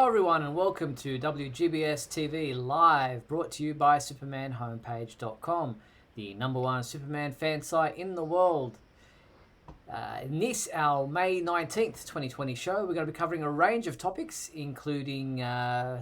everyone, and welcome to WGBS TV Live, brought to you by SupermanHomepage.com, the #1 Superman fan site in the world. In this, our May 19th, 2020 show, we're going to be covering a range of topics, including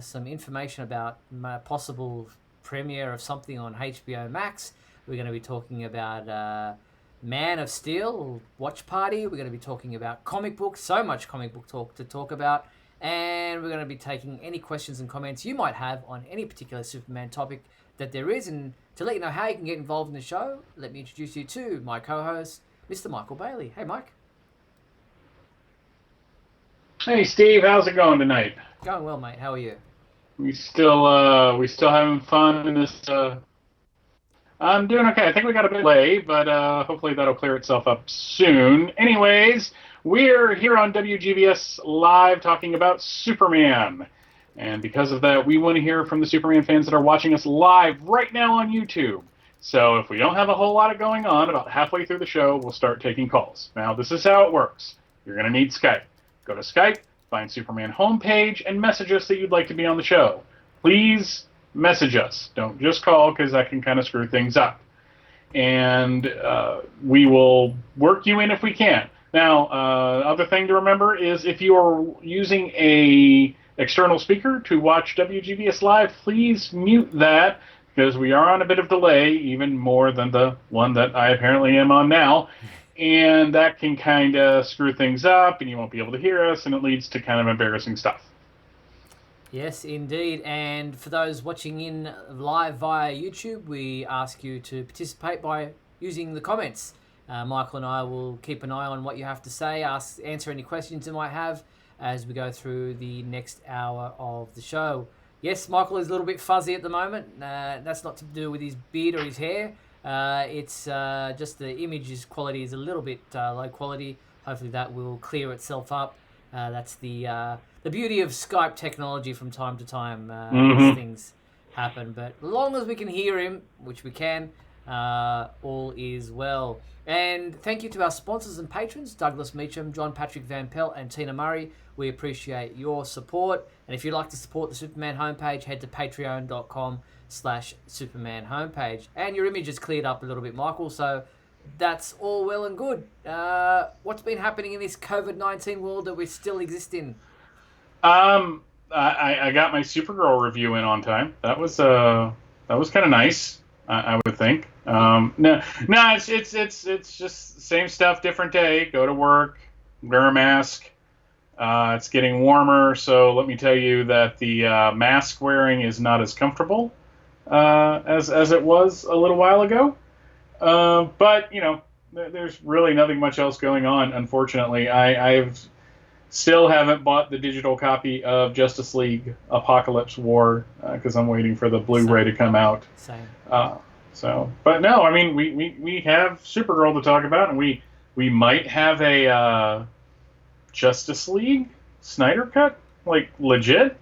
some information about possible premiere of something on HBO Max. We're going to be talking about Man of Steel, Watch Party. We're going to be talking about comic books, so much comic book talk to talk about. And we're going to be taking any questions and comments you might have on any particular Superman topic that there is. And to let you know how you can get involved in the show, let me introduce you to my co-host, Mr. Michael Bailey. Hey, Mike. Hey, Steve. How's it going tonight? Going well, mate. How are you? We still having fun in this. I'm doing okay. I think we got a bit late, but hopefully that'll clear itself up soon. Anyways, we're here on WGBS Live talking about Superman. And because of that, we want to hear from the Superman fans that are watching us live right now on YouTube. So if we don't have a whole lot of going on, about halfway through the show, we'll start taking calls. Now, this is how it works. You're going to need Skype. Go to Skype, find Superman homepage, and message us that you'd like to be on the show. Please message us. Don't just call, because that can kind of screw things up. And we will work you in if we can. Now, other thing to remember is if you are using a external speaker to watch WGBS Live, please mute that, because we are on a bit of delay, even more than the one that I apparently am on now. And that can kind of screw things up, and you won't be able to hear us, and it leads to kind of embarrassing stuff. Yes, indeed. And for those watching in live via YouTube, we ask you to participate by using the comments. Michael and I will keep an eye on what you have to say, answer any questions you might have as we go through the next hour of the show. Yes, Michael is a little bit fuzzy at the moment. That's not to do with his beard or his hair. It's just the image's quality is a little bit low quality. Hopefully that will clear itself up. That's the beauty of Skype technology from time to time. These things happen. But as long as we can hear him, which we can, all is well. And thank you to our sponsors and patrons, Douglas Meacham, John Patrick Van Pelt, and Tina Murray. We appreciate your support. And if you'd like to support the Superman homepage, head to patreon.com/Superman homepage. And your image is cleared up a little bit, Michael, so that's all well and good. What's been happening in this COVID-19 world that we still exist in? I got my Supergirl review in on time. That was kind of nice. I would think. No, it's just same stuff, different day. Go to work, wear a mask. It's getting warmer, so let me tell you that the mask wearing is not as comfortable as it was a little while ago. But you know, there's really nothing much else going on. Unfortunately, I've still haven't bought the digital copy of Justice League Apocalypse War because I'm waiting for the Blu-ray to come out. Same. But no, I mean, we have Supergirl to talk about, and we might have a Justice League Snyder Cut, like legit.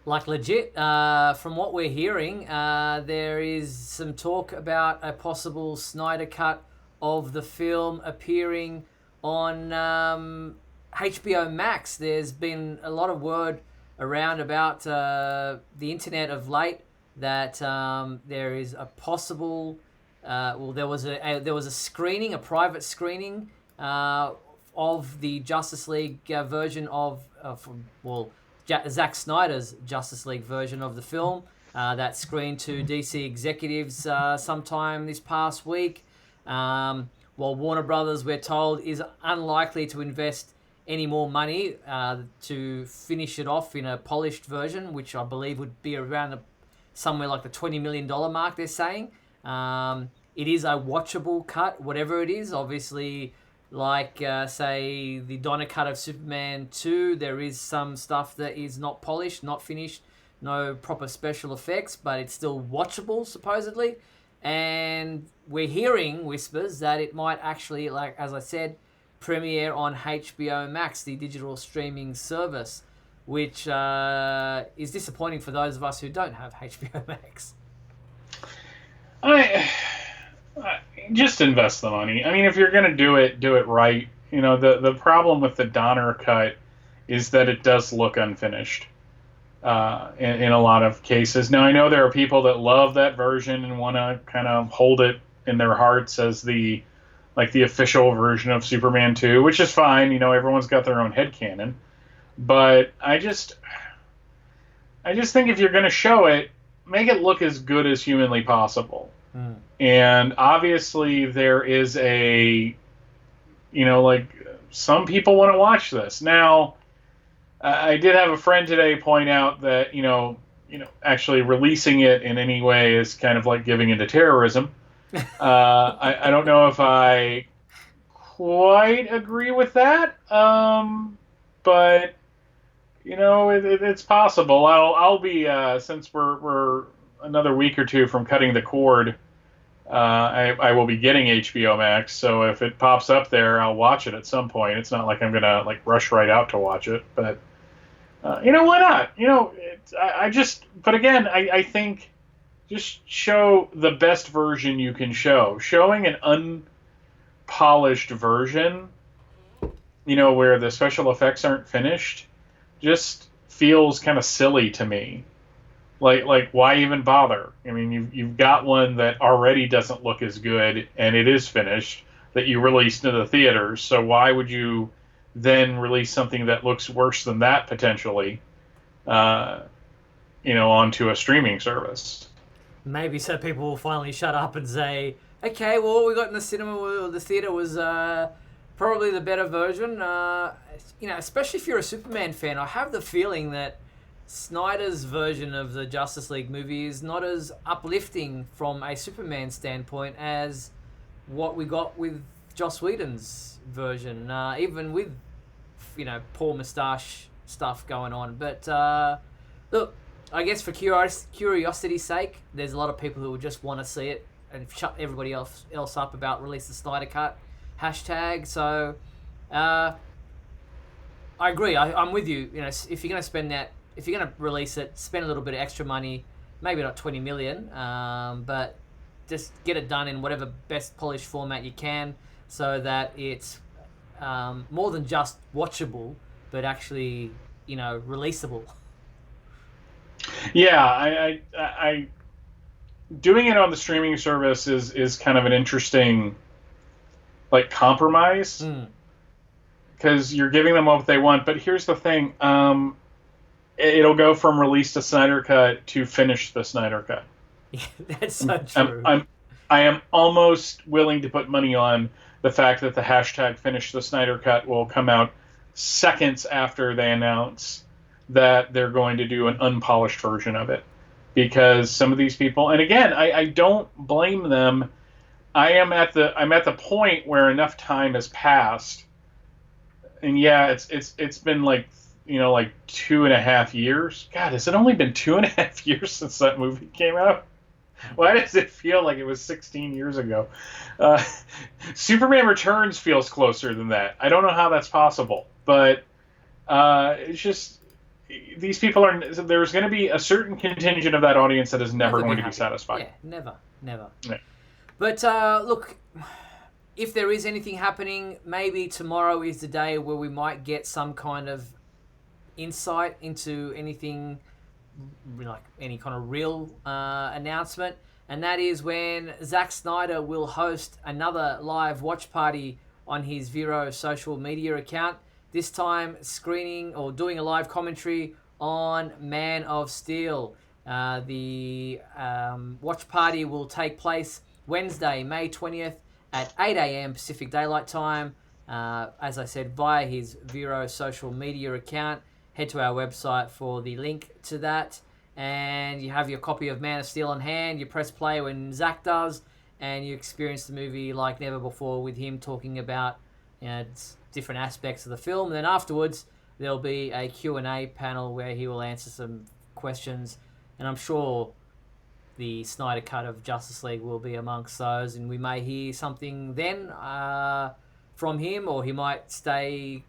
Like legit. From what we're hearing, there is some talk about a possible Snyder Cut of the film appearing on HBO Max. There's been a lot of word around about the internet of late that there is a possible. There was a screening, a private screening of the Justice League version of Zack Snyder's Justice League version of the film that screened to DC executives sometime this past week. While Warner Brothers, we're told, is unlikely to invest any more money to finish it off in a polished version, which I believe would be around somewhere like the $20 million mark, they're saying. It is a watchable cut, whatever it is. Obviously, like, say, the Donner cut of Superman 2, there is some stuff that is not polished, not finished, no proper special effects, but it's still watchable, supposedly. And we're hearing whispers that it might actually, like, as I said, premiere on HBO Max, the digital streaming service, which is disappointing for those of us who don't have HBO Max. Just invest the money. I mean, if you're going to do it right. You know, the problem with the Donner cut is that it does look unfinished. in a lot of cases. Now, I know there are people that love that version and want to kind of hold it in their hearts as the official version of Superman 2, which is fine. Everyone's got their own headcanon. But I just think if you're going to show it, make it look as good as humanly possible. And obviously there is some people want to watch this. Now, I did have a friend today point out that, actually releasing it in any way is kind of like giving into terrorism. I don't know if I quite agree with that, but it's possible. I'll be since we're another week or two from cutting the cord. I will be getting HBO Max, so if it pops up there, I'll watch it at some point. It's not like I'm gonna rush right out to watch it, but why not? But again, I think just show the best version you can show. Showing an unpolished version, where the special effects aren't finished, just feels kind of silly to me. Like why even bother? I mean, you've got one that already doesn't look as good, and it is finished, that you released into the theaters. So why would you then release something that looks worse than that potentially, onto a streaming service? Maybe so people will finally shut up and say, okay, well, what we got in the cinema or the theater was probably the better version. Especially if you're a Superman fan, I have the feeling that Snyder's version of the Justice League movie is not as uplifting from a Superman standpoint as what we got with Joss Whedon's version, even with, poor moustache stuff going on. But, look, I guess for curiosity's sake, there's a lot of people who will just want to see it and shut everybody else up about release the Snyder Cut hashtag. So, I agree. I'm with you. If you're going to spend that, if you're going to release it, spend a little bit of extra money, maybe not 20 million, but just get it done in whatever best polished format you can so that it's more than just watchable, but actually, releasable. Yeah, I doing it on the streaming service is kind of an interesting compromise, because you're giving them what they want. But here's the thing. It'll go from release the Snyder Cut to finish the Snyder Cut. Yeah, that's so true. I am almost willing to put money on the fact that the hashtag finish the Snyder Cut will come out seconds after they announce that they're going to do an unpolished version of it. Because some of these people, and again, I don't blame them. I'm at the point where enough time has passed, and yeah, it's been 2.5 years. God, has it only been 2.5 years since that movie came out? Why does it feel like it was 16 years ago? Superman Returns feels closer than that. I don't know how that's possible, but it's just these people are. There's going to be a certain contingent of that audience that is never going to be satisfied. Yeah, never. Yeah. But look, if there is anything happening, maybe tomorrow is the day where we might get some kind of insight into anything, like any kind of real announcement, and that is when Zack Snyder will host another live watch party on his Vero social media account, this time screening or doing a live commentary on Man of Steel. The watch party will take place Wednesday, May 20th at 8 a.m. Pacific Daylight Time, as I said, via his Vero social media account. Head to our website for the link to that, and you have your copy of Man of Steel on hand. You press play when Zach does, and you experience the movie like never before with him talking about different aspects of the film. And then afterwards, there'll be a Q&A panel where he will answer some questions, and I'm sure the Snyder Cut of Justice League will be amongst those, and we may hear something then from him, or he might stay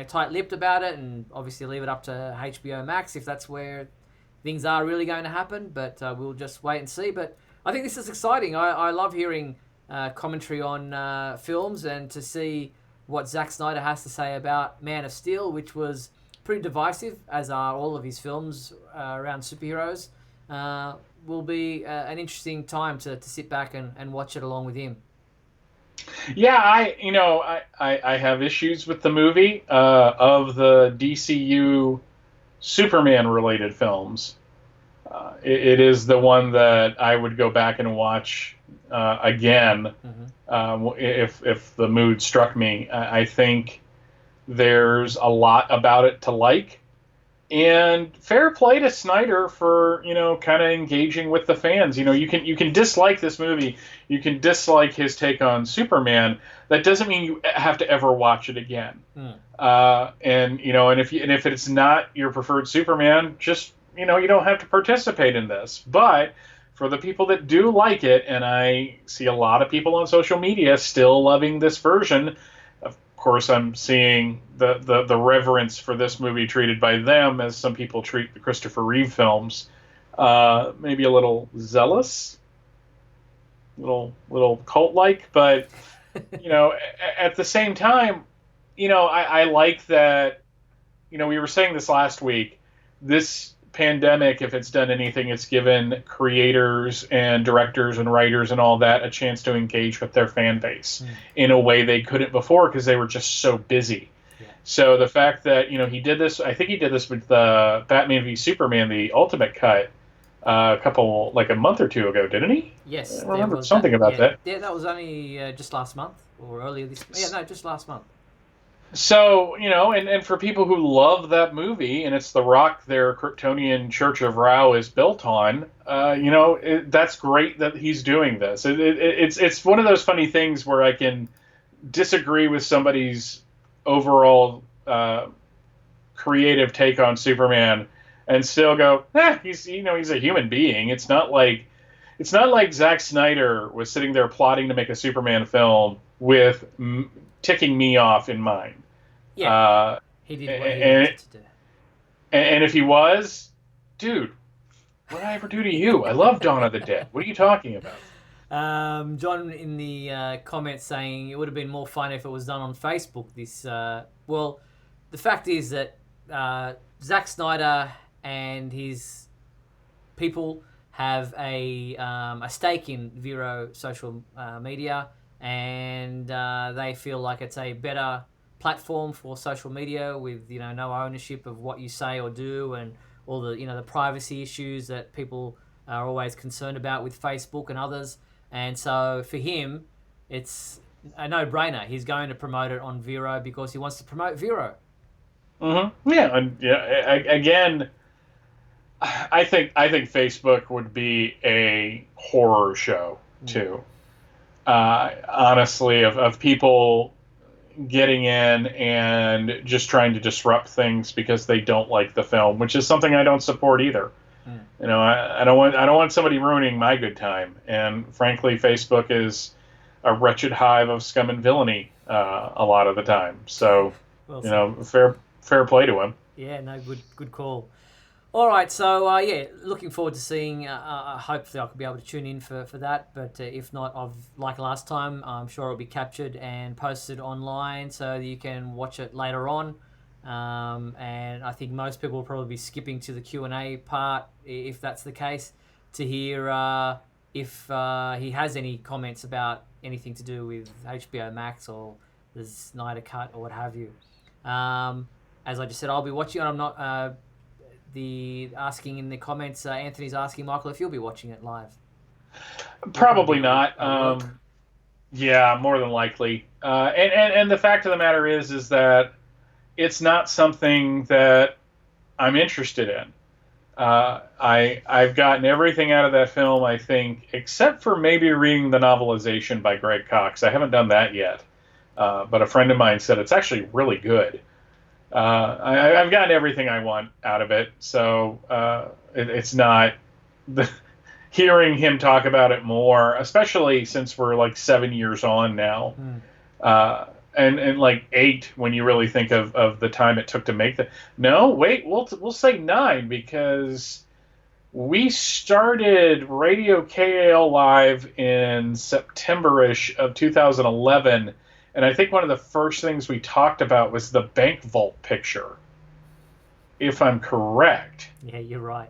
tight-lipped about it and obviously leave it up to HBO Max if that's where things are really going to happen, but we'll just wait and see. But I think this is exciting. I love hearing commentary on films, and to see what Zack Snyder has to say about Man of Steel, which was pretty divisive, as are all of his films around superheroes. Will be an interesting time to sit back and watch it along with him. Yeah, I have issues with the movie of the DCU Superman related films. It is the one that I would go back and watch again if the mood struck me. I think there's a lot about it to like, and fair play to Snyder for kind of engaging with the fans. You can dislike this movie, you can dislike his take on Superman. That doesn't mean you have to ever watch it again. And if it's not your preferred Superman, just you don't have to participate in this. But for the people that do like it, and I see a lot of people on social media still loving this version. Of course, I'm seeing the reverence for this movie treated by them as some people treat the Christopher Reeve films. Maybe a little zealous, little cult-like, but at the same time, I like that. We were saying this last week. This pandemic, if it's done anything, it's given creators and directors and writers and all that a chance to engage with their fan base in a way they couldn't before because they were just so busy. Yeah. So the fact that he did this, I think he did this with the Batman v Superman, the Ultimate Cut, a month or two ago, didn't he? Yes, I remember something about that. Yeah, that was only just last month or earlier this. Yeah, no, just last month. So, and for people who love that movie, and it's the rock their Kryptonian Church of Rao is built on, that's great that he's doing this. It's one of those funny things where I can disagree with somebody's overall creative take on Superman and still go, he's a human being. It's not like Zack Snyder was sitting there plotting to make a Superman film with ticking me off in mind. Yeah, he did what he wanted to do. And if he was, dude, what did I ever do to you? I love Dawn of the Dead. What are you talking about? John in the comments saying it would have been more fun if it was done on Facebook. Well, the fact is that Zack Snyder and his people have a stake in Vero social media. And they feel like it's a better platform for social media with no ownership of what you say or do, and all the the privacy issues that people are always concerned about with Facebook and others. And so for him, it's a no-brainer. He's going to promote it on Vero because he wants to promote Vero. Mm-hmm. Yeah, and again, I think Facebook would be a horror show too. Honestly, of people getting in and just trying to disrupt things because they don't like the film, which is something I don't support either. I don't want somebody ruining my good time. And frankly, Facebook is a wretched hive of scum and villainy a lot of the time. So, fair play to him. Yeah, no, good call. All right, so looking forward to seeing. Hopefully, I could be able to tune in for that. But if not, like last time, I'm sure it'll be captured and posted online so that you can watch it later on. And I think most people will probably be skipping to the Q&A part if that's the case, to hear if he has any comments about anything to do with HBO Max or the Snyder Cut or what have you. As I just said, I'll be watching it. I'm not. Asking in the comments, Anthony's asking Michael if you'll be watching it live. Probably not. Yeah, more than likely. And the fact of the matter is that it's not something that I'm interested in. I've gotten everything out of that film, I think, except for maybe reading the novelization by Greg Cox. I haven't done that yet, but a friend of mine said it's actually really good. I've gotten everything I want out of it, so it's not hearing him talk about it more, especially since we're like 7 years on now, and like 8 when you really think of the time it took to make the. No, wait, we'll say 9 because we started Radio KAL Live in September-ish of 2011. And I think one of the first things we talked about was the bank vault picture. if I'm correct. Yeah, you're right.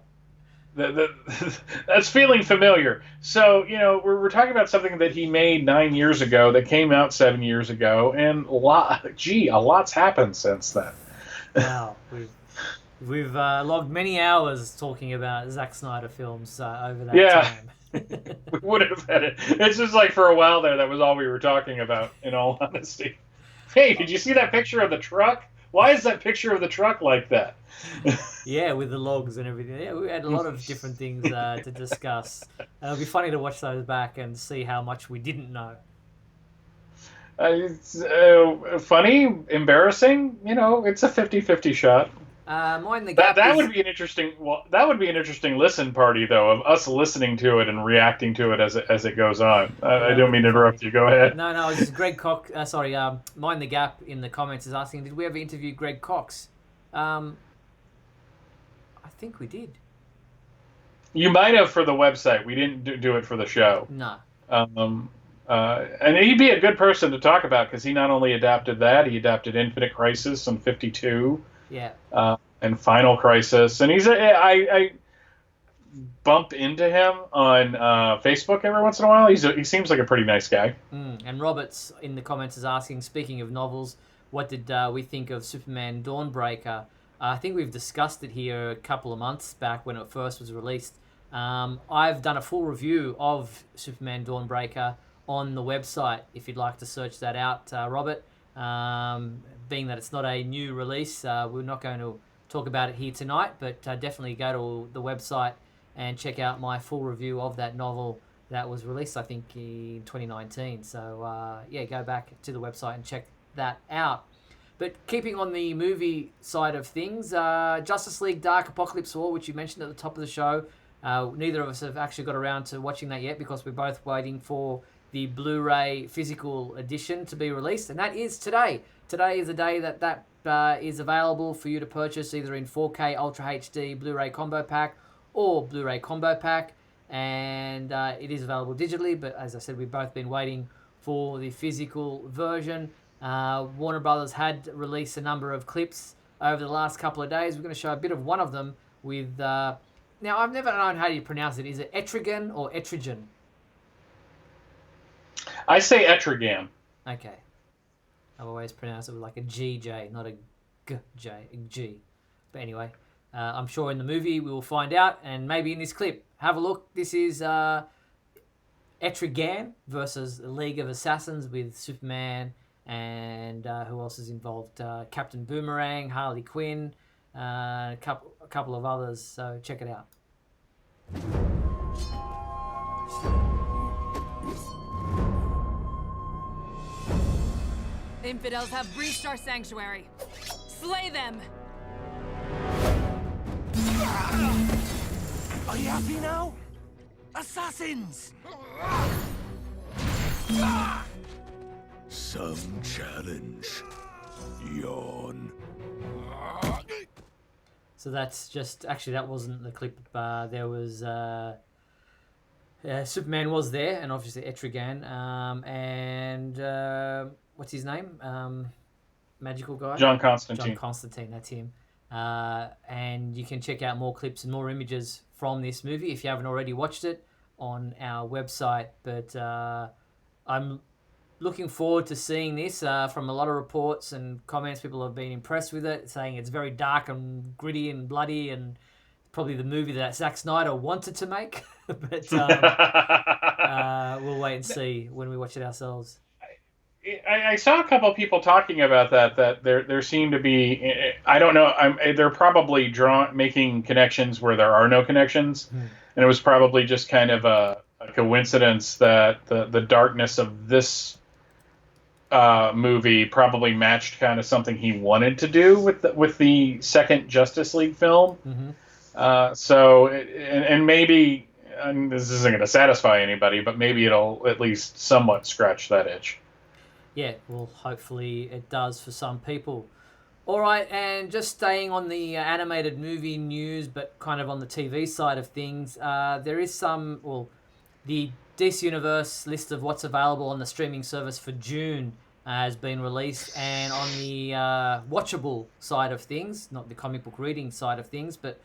That's feeling familiar. So, we're talking about something that he made 9 years ago that came out 7 years ago, and a lot's happened since then. Wow, we've logged many hours talking about Zack Snyder films over that Yeah, time. we would have had it. It's just like for a while there, that was all we were talking about, in all honesty. Hey, did you see that picture of the truck? Why is that picture of the truck like that? Yeah, with the logs and everything. Yeah, we had a lot of different things to discuss. It'll be funny to watch those back and see how much we didn't know. It's funny, embarrassing. It's a 50-50 shot. Mind the That gap that is... would be an interesting. Well, that would be an interesting listen party, though, of us listening to it and reacting to it as it goes on. I That don't would mean be to interrupt funny. you. Go ahead. No, it's just Greg Cox. Sorry, Mind the Gap in the comments is asking, did we ever interview Greg Cox? I think we did. You might have for the website. We didn't do it for the show. No. And he'd be a good person to talk about because he not only adapted that, he adapted Infinite Crisis and 52. Yeah. And Final Crisis, and I bump into him on Facebook every once in a while. He seems like a pretty nice guy. And Roberts in the comments is asking, speaking of novels, what did we think of Superman Dawnbreaker? I think we've discussed it here a couple of months back when it first was released. I've done a full review of Superman Dawnbreaker on the website if you'd like to search that out, Robert. Being that it's not a new release, we're not going to talk about it here tonight, but definitely go to the website and check out my full review of that novel that was released, I think, in 2019. So, go back to the website and check that out. But keeping on the movie side of things, Justice League Dark Apocalypse War, which you mentioned at the top of the show, neither of us have actually got around to watching that yet because we're both waiting for the Blu-ray physical edition to be released, and that is today. Today is the day that is available for you to purchase either in 4K Ultra HD Blu-ray Combo Pack or Blu-ray Combo Pack, and it is available digitally, but as I said, we've both been waiting for the physical version. Warner Brothers had released a number of clips over the last couple of days. We're going to show a bit of one of them with... now, I've never known how you pronounce it. Is it Etrigan or Etrigan? I say Etrigan. Okay. I've always pronounced it with like a GJ, not a GJ, a G. But anyway, I'm sure in the movie we will find out, and maybe in this clip. Have a look. This is Etrigan versus the League of Assassins with Superman and who else is involved? Captain Boomerang, Harley Quinn, a couple of others. So check it out. Infidels have breached our sanctuary. Slay them! Are you happy now? Assassins! Some challenge. Yawn. So that's just... Actually, that wasn't the clip. There was... Superman was there, and obviously Etrigan. And... what's his name? Magical guy? John Constantine. John Constantine, that's him. And you can check out more clips and more images from this movie if you haven't already watched it on our website. But I'm looking forward to seeing this. From a lot of reports and comments, people have been impressed with it, saying it's very dark and gritty and bloody and probably the movie that Zack Snyder wanted to make. But we'll wait and see when we watch it ourselves. I saw a couple of people talking about that there seemed to be, I don't know, they're probably making connections where there are no connections, and it was probably just kind of a coincidence that the darkness of this movie probably matched kind of something he wanted to do with the second Justice League film. And maybe, and this isn't going to satisfy anybody, but maybe it'll at least somewhat scratch that itch. Yeah, well, hopefully it does for some people. All right, and just staying on the animated movie news, but kind of on the TV side of things, there is the DC Universe list of what's available on the streaming service for June has been released, and on the watchable side of things, not the comic book reading side of things, but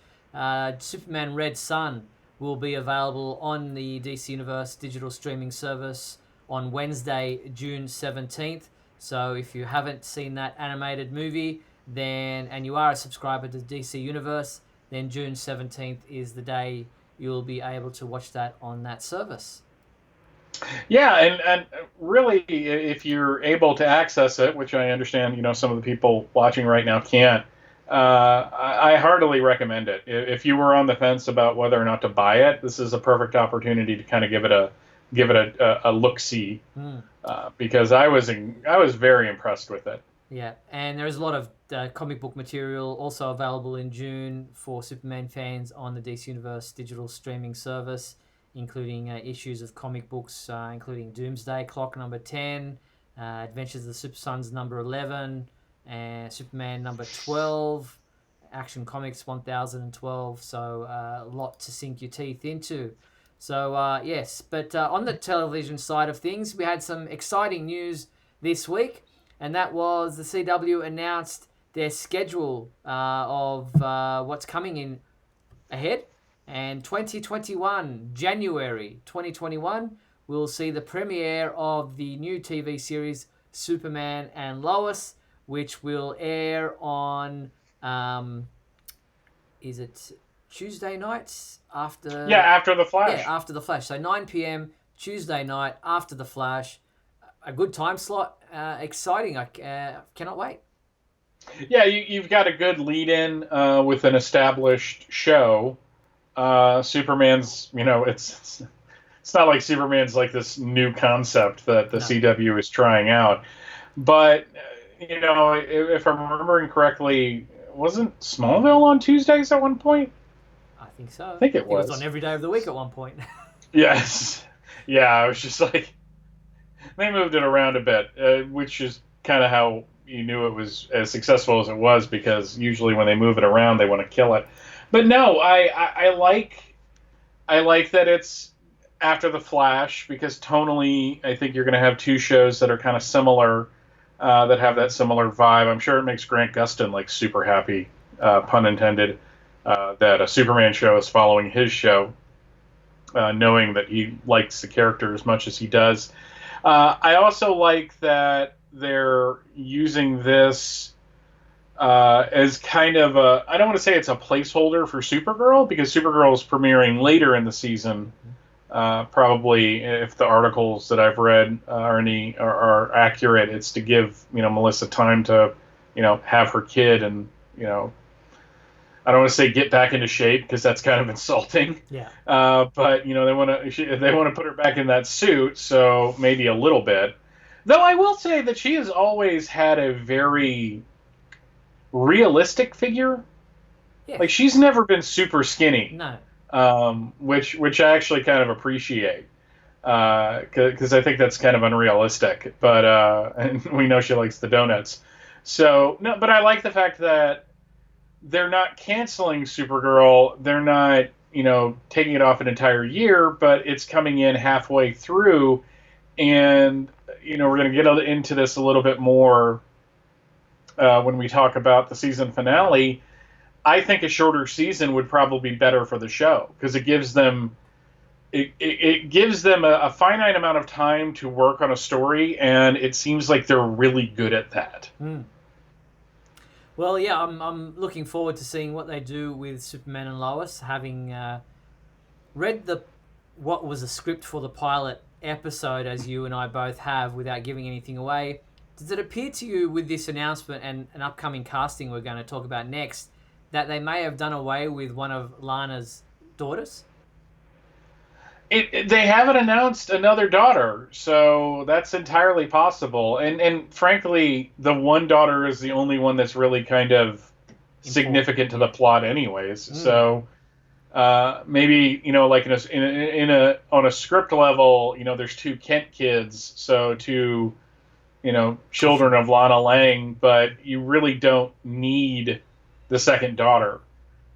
Superman Red Sun will be available on the DC Universe digital streaming service on Wednesday, June 17th. So if you haven't seen that animated movie, then and you are a subscriber to DC Universe, then June 17th is the day you'll be able to watch that on that service. Yeah, and really, if you're able to access it, which I understand, some of the people watching right now can't, I heartily recommend it. If you were on the fence about whether or not to buy it, this is a perfect opportunity to kind of give it a look-see, because I was very impressed with it. Yeah, and there is a lot of comic book material also available in June for Superman fans on the DC Universe digital streaming service, including issues of comic books, including Doomsday Clock number 10, Adventures of the Super Sons number 11, and Superman number 12, Action Comics 1012. So a lot to sink your teeth into. So yes, but on the television side of things, we had some exciting news this week, and that was the CW announced their schedule of what's coming in ahead. And 2021, January 2021, we'll see the premiere of the new TV series Superman and Lois, which will air on, is it Tuesday nights after? Yeah, after The Flash. Yeah, after The Flash. So 9 p.m. Tuesday night after The Flash. A good time slot. Exciting. I cannot wait. Yeah, you've got a good lead-in with an established show. Superman's, it's not like Superman's like this new concept that the CW is trying out. But, if I'm remembering correctly, wasn't Smallville on Tuesdays at one point? I think so. I think it was. It was on every day of the week at one point. Yes. Yeah, I was just like, they moved it around a bit, which is kind of how you knew it was as successful as it was, because usually when they move it around, they want to kill it. But no, I like that it's after The Flash, because tonally, I think you're going to have two shows that are kind of similar, that have that similar vibe. I'm sure it makes Grant Gustin like super happy, pun intended, that a Superman show is following his show, knowing that he likes the character as much as he does. I also like that they're using this as kind of a, I don't want to say it's a placeholder for Supergirl, because Supergirl is premiering later in the season. Probably, if the articles that I've read are accurate, it's to give Melissa time to have her kid, and I don't want to say get back into shape, because that's kind of insulting. Yeah. But they want to put her back in that suit, so maybe a little bit. Though I will say that she has always had a very realistic figure. Yeah. Like, she's never been super skinny. No. Which I actually kind of appreciate, because I think that's kind of unrealistic. But and we know she likes the donuts. So no, but I like the fact that they're not canceling Supergirl. They're not taking it off an entire year, but it's coming in halfway through, and we're going to get into this a little bit more when we talk about the season finale. I think a shorter season would probably be better for the show, because it gives them a finite amount of time to work on a story, and it seems like they're really good at that. Well, yeah, I'm looking forward to seeing what they do with Superman and Lois. Having read what was the script for the pilot episode, as you and I both have, without giving anything away, does it appear to you with this announcement and an upcoming casting we're going to talk about next, that they may have done away with one of Lana's daughters? They haven't announced another daughter, so that's entirely possible. And frankly, the one daughter is the only one that's really kind of significant to the plot, anyways. So maybe like on a script level, there's two Kent kids, so two children of Lana Lang, but you really don't need the second daughter.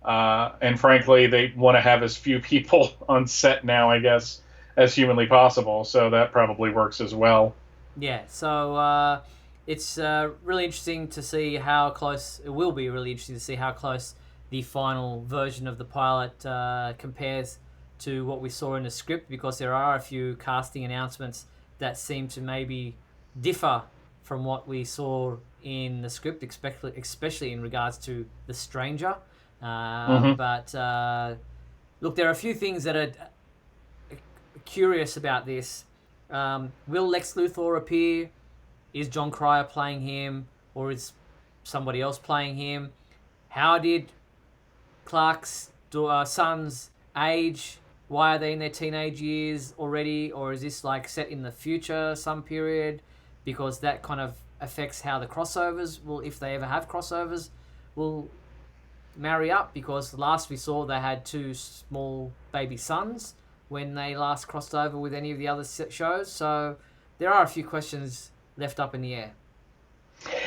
And frankly, they want to have as few people on set now, I guess, as humanly possible. So that probably works as well. Yeah. So it's really interesting to see how close. It will be really interesting to see how close the final version of the pilot compares to what we saw in the script, because there are a few casting announcements that seem to maybe differ from what we saw in the script, especially in regards to the stranger. But look, there are a few things that are curious about this. Will Lex Luthor appear? Is John Cryer playing him, or is somebody else playing him? How did Clark's sons age? Why are they in their teenage years already, or is this like set in the future, some period? Because that kind of affects how the crossovers will, if they ever have crossovers, will marry up. Because last we saw they had 2 small baby sons when they last crossed over with any of the other shows. So there are a few questions left up in the air.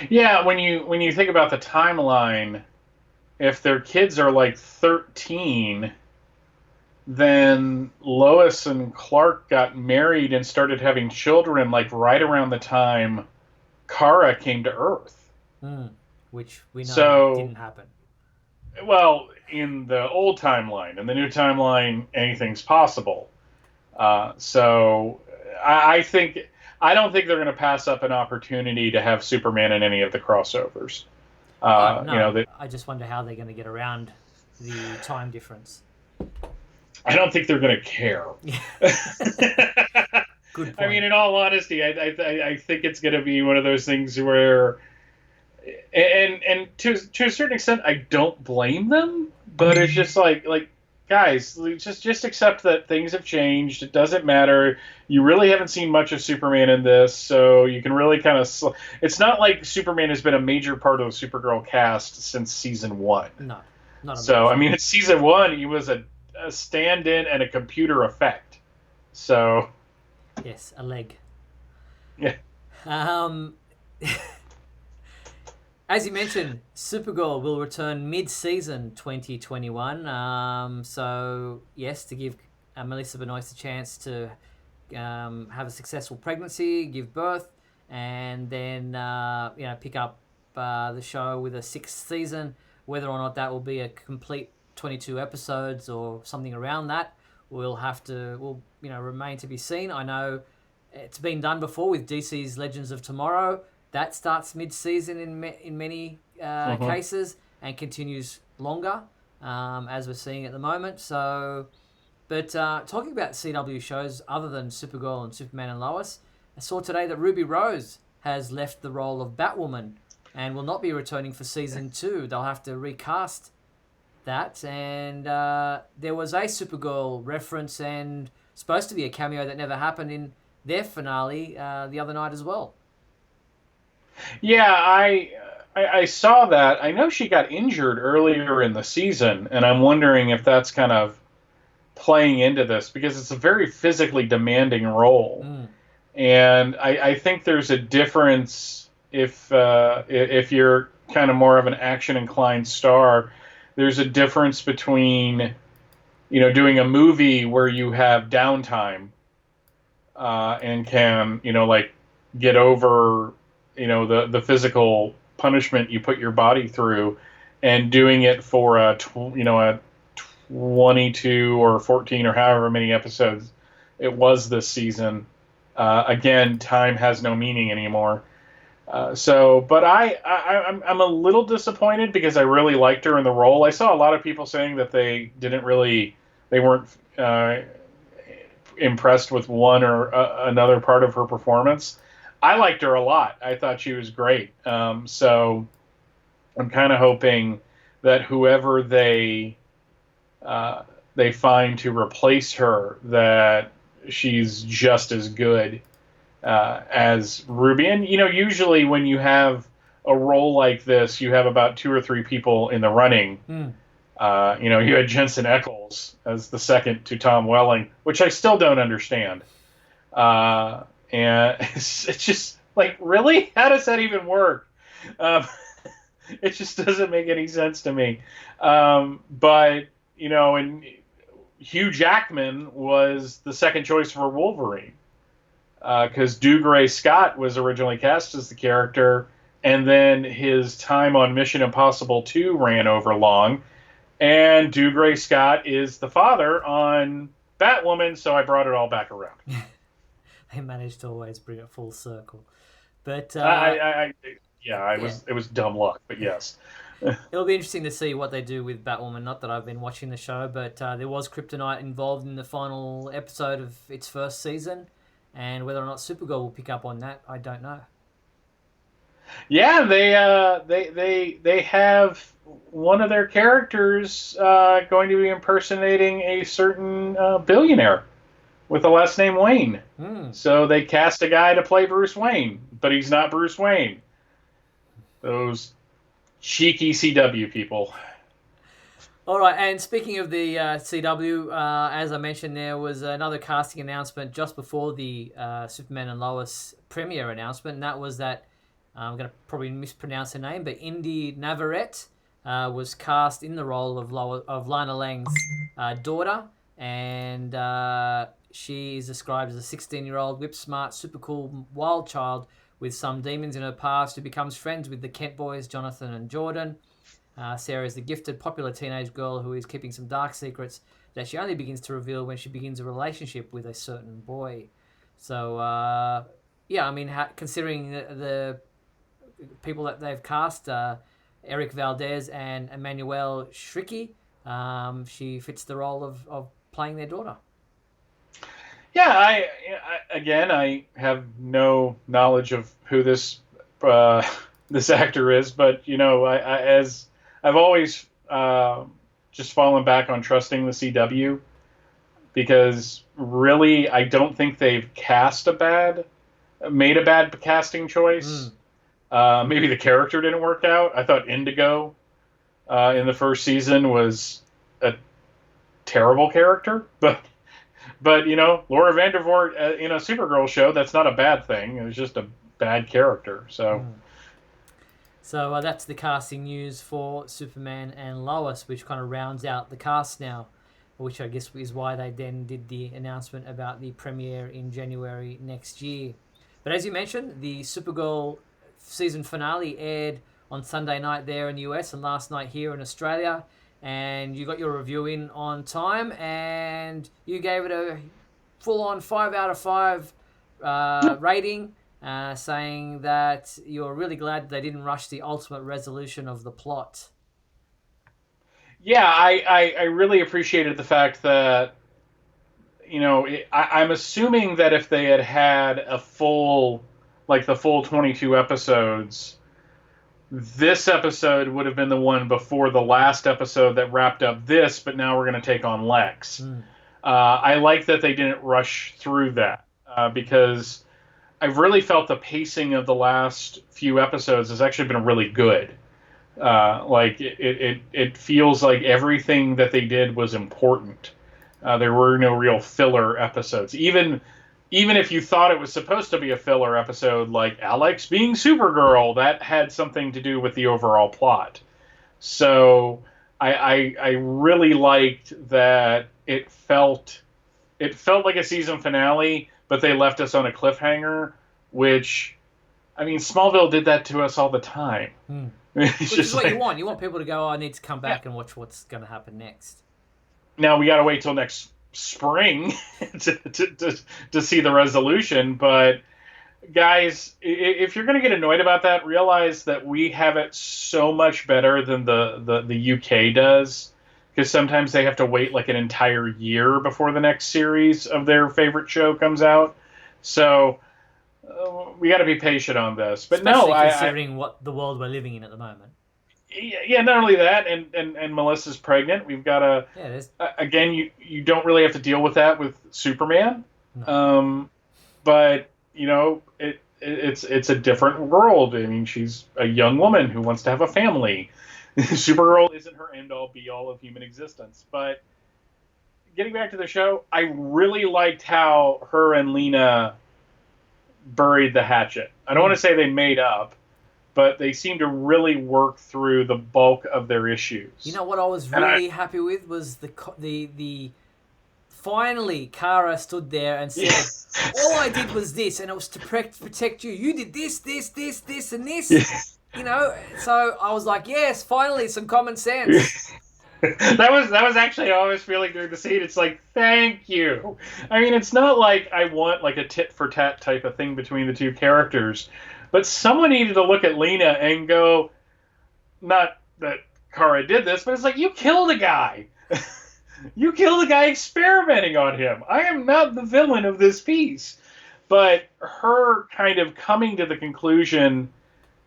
Yeah, when you think about the timeline, if their kids are like 13, then Lois and Clark got married and started having children like right around the time Kara came to Earth. Which we know didn't happen. Well, in the old timeline. In the new timeline, anything's possible. So I don't think they're going to pass up an opportunity to have Superman in any of the crossovers. No, I just wonder how they're going to get around the time difference. I don't think they're going to care. Good point. I mean, in all honesty, I think it's going to be one of those things where, and to a certain extent, I don't blame them. But it's just like guys, just accept that things have changed. It doesn't matter. You really haven't seen much of Superman in this, so you can really kind of. It's not like Superman has been a major part of the Supergirl cast since season 1. No, not so. I mean, it's season 1. He was a stand-in and a computer effect. So. Yes, a leg. Yeah. As you mentioned, Supergirl will return mid-season 2021. So, yes, to give Melissa Benoist a chance to have a successful pregnancy, give birth, and then pick up the show with a 6th season. Whether or not that will be a complete 22 episodes or something around that will remain to be seen. I know it's been done before with DC's Legends of Tomorrow. That starts mid-season in many cases and continues longer, as we're seeing at the moment. So, but talking about CW shows other than Supergirl and Superman and Lois, I saw today that Ruby Rose has left the role of Batwoman and will not be returning for season 2. They'll have to recast that. And there was a Supergirl reference and supposed to be a cameo that never happened in their finale the other night as well. Yeah, I saw that. I know she got injured earlier in the season, and I'm wondering if that's kind of playing into this, because it's a very physically demanding role. And I think there's a difference if you're kind of more of an action-inclined star. There's a difference between, doing a movie where you have downtime and can, get over the physical punishment you put your body through, and doing it for a 22 or 14 or however many episodes it was this season. Again, time has no meaning anymore. But I'm a little disappointed because I really liked her in the role. I saw a lot of people saying that they weren't impressed with one or another part of her performance. I liked her a lot. I thought she was great. So I'm kind of hoping that whoever they find to replace her, that she's just as good as Ruby. And, usually when you have a role like this, you have about 2 or 3 people in the running. You had Jensen Ackles as the second to Tom Welling, which I still don't understand. And it's just like, really? How does that even work? It just doesn't make any sense to me. But, and Hugh Jackman was the second choice for Wolverine. because Dougray Scott was originally cast as the character, and then his time on Mission Impossible 2 ran over long, and Dougray Scott is the father on Batwoman, so I brought it all back around. They managed to always bring it full circle. But it was dumb luck, but yes. It'll be interesting to see what they do with Batwoman. Not that I've been watching the show, but there was kryptonite involved in the final episode of its first season, and whether or not Supergirl will pick up on that, I don't know. Yeah, they have one of their characters going to be impersonating a certain billionaire with the last name Wayne. So they cast a guy to play Bruce Wayne, but he's not Bruce Wayne. Those cheeky CW people. All right, and speaking of the CW, as I mentioned, there was another casting announcement just before the Superman and Lois premiere announcement, and that was that, I'm going to probably mispronounce her name, but Indy Navarrete was cast in the role of Lana Lang's daughter, and she is described as a 16-year-old, whip-smart, super cool, wild child with some demons in her past who becomes friends with the Kent boys, Jonathan and Jordan. Sarah is the gifted, popular teenage girl who is keeping some dark secrets that she only begins to reveal when she begins a relationship with a certain boy. So, yeah, I mean, considering the people that they've cast, Eric Valdez and Emmanuel Shriki, she fits the role of playing their daughter. Yeah, I have no knowledge of who this this actor is, but as I've always just fallen back on trusting the CW, because really I don't think they've made a bad casting choice. Maybe the character didn't work out. I thought Indigo in the first season was a terrible character, but Laura Vandervoort in a Supergirl show, that's not a bad thing. It was just a bad character. So that's the casting news for Superman and Lois, which kind of rounds out the cast now, which I guess is why they then did the announcement about the premiere in January next year. But as you mentioned, the Supergirl season finale aired on Sunday night there in the US and last night here in Australia. And you got your review in on time, and you gave it a full-on 5 out of 5 rating, saying that you're really glad they didn't rush the ultimate resolution of the plot. Yeah, I really appreciated the fact that, I'm assuming that if they had the full 22 episodes, this episode would have been the one before the last episode that wrapped up this, but now we're going to take on Lex. I like that they didn't rush through that because I've really felt the pacing of the last few episodes has actually been really good. It feels like everything that they did was important. There were no real filler episodes. Even if you thought it was supposed to be a filler episode, like Alex being Supergirl, that had something to do with the overall plot. So I really liked that it felt like a season finale, but they left us on a cliffhanger, which, I mean, Smallville did that to us all the time. Which is what you want. You want people to go, I need to come back and watch what's going to happen next. Now we got to wait till next spring to see the resolution, but guys, if you're going to get annoyed about that, realize that we have it so much better than the UK does, because sometimes they have to wait like an entire year before the next series of their favorite show comes out. So we got to be patient on this. But especially considering what the world we're living in at the moment. Yeah, not only that, and Melissa's pregnant. We've got to again. You don't really have to deal with that with Superman, but it's a different world. I mean, she's a young woman who wants to have a family. Supergirl isn't her end all be all of human existence. But getting back to the show, I really liked how her and Lena buried the hatchet. I don't want to say they made up, but they seem to really work through the bulk of their issues. You know what I was really happy with was the finally Kara stood there and said, all I did was this, and it was to protect you. You did this, and this. You know, so I was like, yes, finally some common sense. That was actually how I was feeling during the scene. It's like, thank you. I mean, it's not like I want like a tit for tat type of thing between the two characters, but someone needed to look at Lena and go, not that Kara did this, but it's like, you killed a guy. You killed a guy experimenting on him. I am not the villain of this piece. But her kind of coming to the conclusion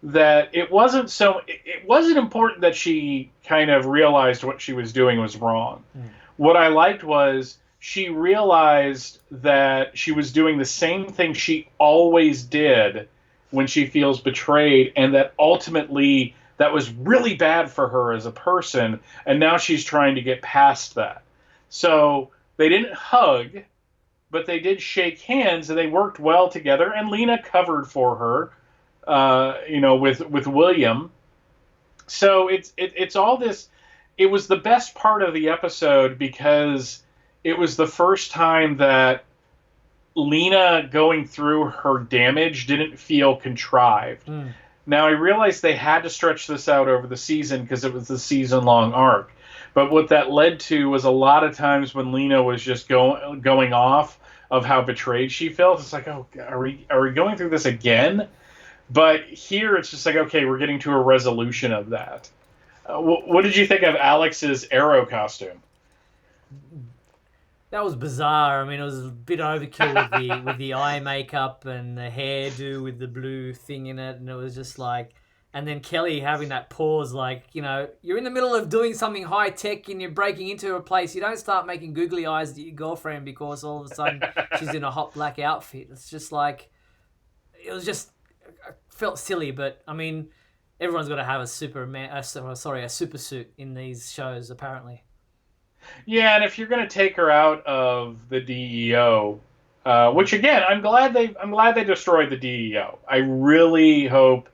that it wasn't important that she kind of realized what she was doing was wrong. What I liked was she realized that she was doing the same thing she always did when she feels betrayed, and that ultimately that was really bad for her as a person, and now she's trying to get past that. So they didn't hug, but they did shake hands, and they worked well together, and Lena covered for her, with William. So it's all this. It was the best part of the episode because it was the first time that Lena going through her damage didn't feel contrived. Now, I realized they had to stretch this out over the season because it was a season-long arc. But what that led to was a lot of times when Lena was just going off of how betrayed she felt. It's like, oh, are we going through this again? But here it's just like, okay, we're getting to a resolution of that. What did you think of Alex's Arrow costume? That was bizarre. I mean, it was a bit overkill with the eye makeup and the hairdo with the blue thing in it, and it was just like, and then Kelly having that pause, like, you know, you're in the middle of doing something high tech and you're breaking into a place. You don't start making googly eyes at your girlfriend because all of a sudden she's in a hot black outfit. It's just like, it was just, I felt silly, but I mean, everyone's got to have a super suit in these shows apparently. Yeah, and if you're going to take her out of the DEO, which again, I'm glad they destroyed the DEO. I really hope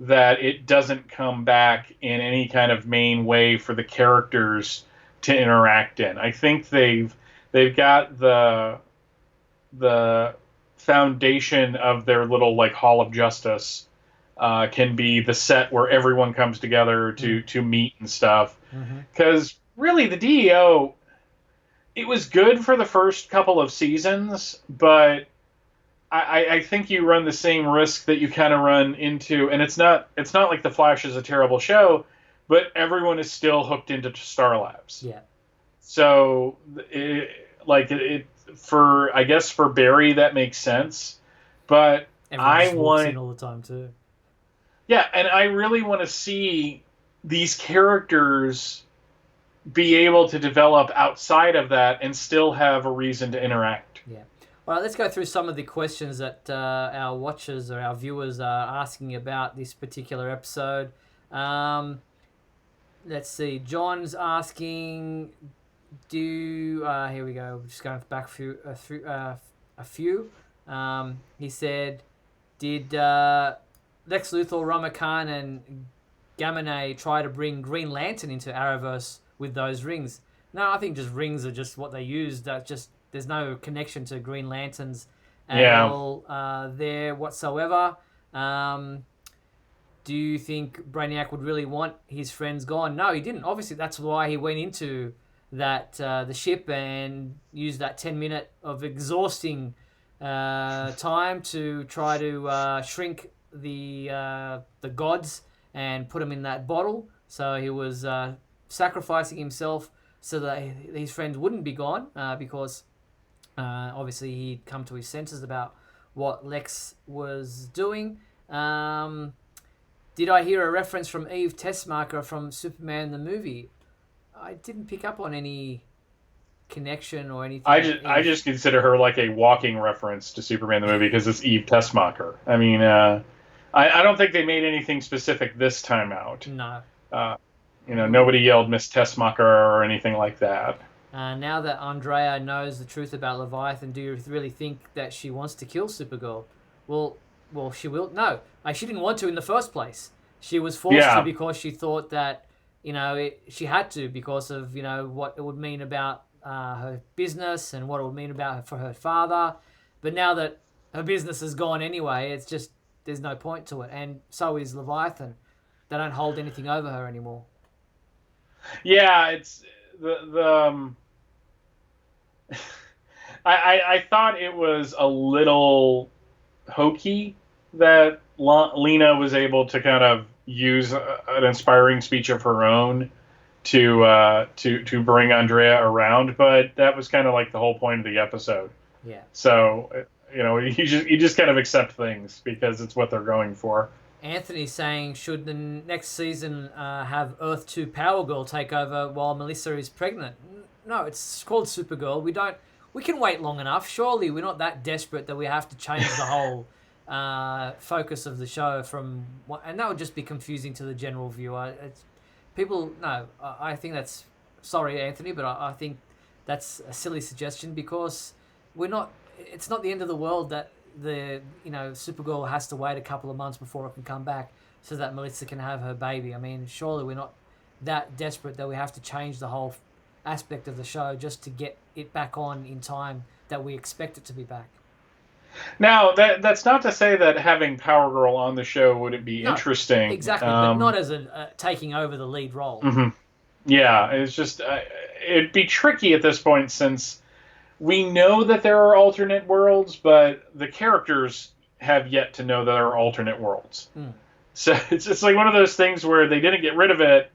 that it doesn't come back in any kind of main way for the characters to interact in. I think they've got the foundation of their little like Hall of Justice can be the set where everyone comes together to meet and stuff. Because really, the DEO, it was good for the first couple of seasons, but I think you run the same risk that you kind of run into, and it's not like The Flash is a terrible show, but everyone is still hooked into Star Labs. Yeah. So I guess for Barry that makes sense, but Everyone walks in all the time too. Yeah, and I really want to see these characters be able to develop outside of that and still have a reason to interact. Yeah. All right, let's go through some of the questions that our watchers or our viewers are asking about this particular episode. Let's see. John's asking, here we go. We're just going back through a few. He said, did Lex Luthor, Rama Khan, and Gamine try to bring Green Lantern into Arrowverse with those rings? No, I think just rings are just what they use. That just there's no connection to Green Lanterns at all there whatsoever. Do you think Brainiac would really want his friends gone? No, he didn't. Obviously, that's why he went into that the ship and used that 10-minute of exhausting time to try to shrink the gods and put them in that bottle. So he was sacrificing himself so that his friends wouldn't be gone because obviously he'd come to his senses about what Lex was doing. Did I hear a reference from Eve Tessmacher from Superman the movie? I didn't pick up on any connection or anything. I just consider her like a walking reference to Superman the movie because it's Eve Tessmacher. I mean, I don't think they made anything specific this time out. No. Nobody yelled Miss Tessmacher or anything like that. Now that Andrea knows the truth about Leviathan, do you really think that she wants to kill Supergirl? Well, she will. No, she didn't want to in the first place. She was forced to because she thought that, she had to because of, what it would mean about her business and what it would mean about her for her father. But now that her business is gone anyway, it's just there's no point to it. And so is Leviathan. They don't hold anything over her anymore. Yeah, it's I thought it was a little hokey that Lena was able to kind of use an inspiring speech of her own to bring Andrea around, but that was kind of like the whole point of the episode. Yeah. So you just kind of accept things because it's what they're going for. Anthony's saying, should the next season have Earth 2 Power Girl take over while Melissa is pregnant? No, it's called Supergirl. We can wait long enough. Surely we're not that desperate that we have to change the whole focus of the show and that would just be confusing to the general viewer. I think that's, sorry Anthony, but I think that's a silly suggestion because it's not the end of the world that Supergirl has to wait a couple of months before it can come back so that Melissa can have her baby. I mean, surely we're not that desperate that we have to change the whole aspect of the show just to get it back on in time that we expect it to be back. Now, that's not to say that having Power Girl on the show wouldn't be interesting. Exactly, but not as taking over the lead role. Mm-hmm. Yeah, it's just it'd be tricky at this point since we know that there are alternate worlds, but the characters have yet to know that there are alternate worlds. Mm. So it's like one of those things where they didn't get rid of it,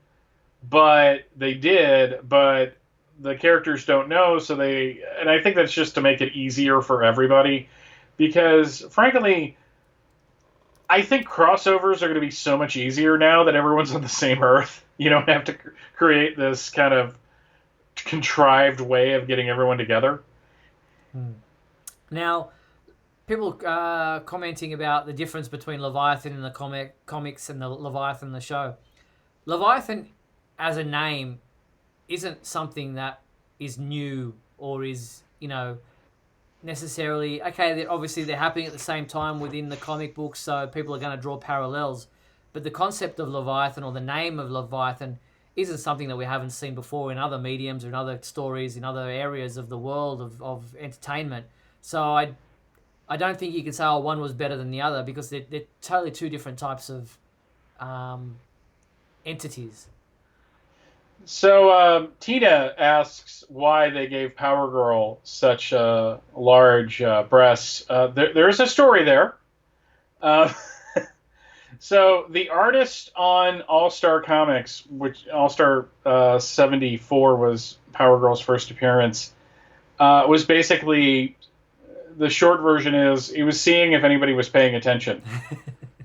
but they did, but the characters don't know, and I think that's just to make it easier for everybody, because frankly, I think crossovers are going to be so much easier now that everyone's on the same Earth. You don't have to create this kind of contrived way of getting everyone together. Now, people commenting about the difference between Leviathan in the comics and the Leviathan in the show. Leviathan, as a name, isn't something that is new or is, necessarily... Okay, obviously they're happening at the same time within the comic books, so people are going to draw parallels. But the concept of Leviathan or the name of Leviathan isn't something that we haven't seen before in other mediums or in other stories, in other areas of the world of entertainment. So I don't think you can say, one was better than the other because they're totally two different types of entities. So Tina asks why they gave Power Girl such large breasts. There's a story there. So the artist on All-Star Comics, which All-Star 74 was Power Girl's first appearance, was basically, the short version is, he was seeing if anybody was paying attention.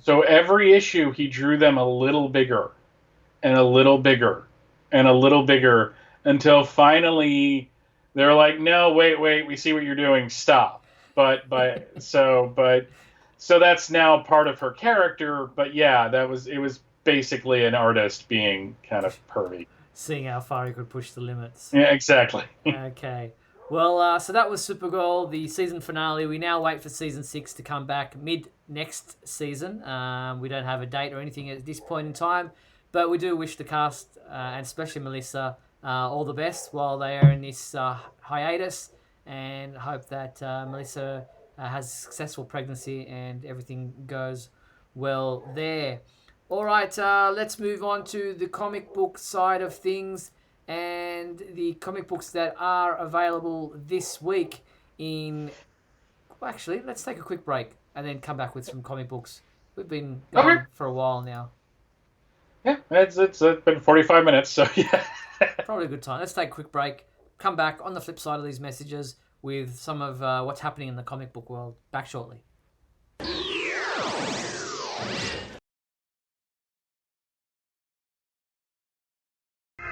So every issue he drew them a little bigger and a little bigger and a little bigger until finally they're like, no, wait, we see what you're doing, stop. So that's now part of her character, but yeah, it was basically an artist being kind of pervy. Seeing how far he could push the limits. Yeah, exactly. Okay. Well, so that was Supergirl, the season finale. We now wait for season 6 to come back mid-next season. We don't have a date or anything at this point in time, but we do wish the cast, and especially Melissa, all the best while they are in this hiatus, and hope that Melissa has a successful pregnancy and everything goes well there. All right, let's move on to the comic book side of things and the comic books that are available this week actually, let's take a quick break and then come back with some comic books. We've been going for a while now. Yeah, it's been 45 minutes, so yeah. Probably a good time. Let's take a quick break, come back on the flip side of these messages with some of what's happening in the comic book world. Back shortly.